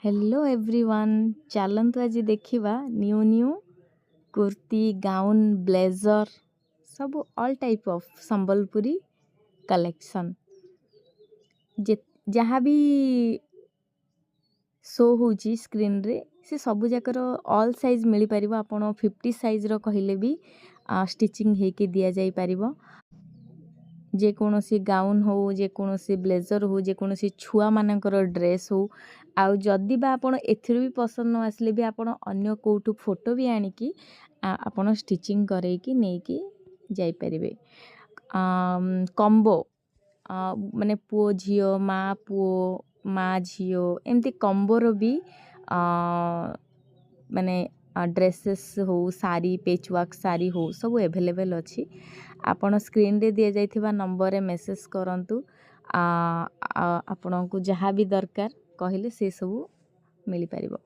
Hello everyone चलतु आज देखा new new kurti gown blazer सब all type of Sambalpuri collection जहाँ भी शो होची स्क्रीन रे से सब जाकर ऑल साइज मिल पार आपण 50 साइज रो कहले भी स्टिचिंग हेके दिया जाई पारिबो जेकोसी गाउन हो जेकोसी ब्लेजर हो जेकोसी छुआ मानकर ड्रेस हो आउ जदि बा आपण एथिर भी पसंद न आसले भी आपण अन्य कोठू फोटो भी आनिकी आपण स्टिचिंग करैकी नेकी जाई परिबे कॉम्बो माने पुओ झियो माँ झियो एमती कॉम्बोर भी माने ड्रेसेस हो साड़ी पेचवर्क साड़ी हो सब अवेलेबल अच्छी आपण स्क्रीन रे दिया जाइथिबा नंबर रे मेसेज करंतु आपन को जहाँ भी दरकार कहले से सब मिल पारिबो।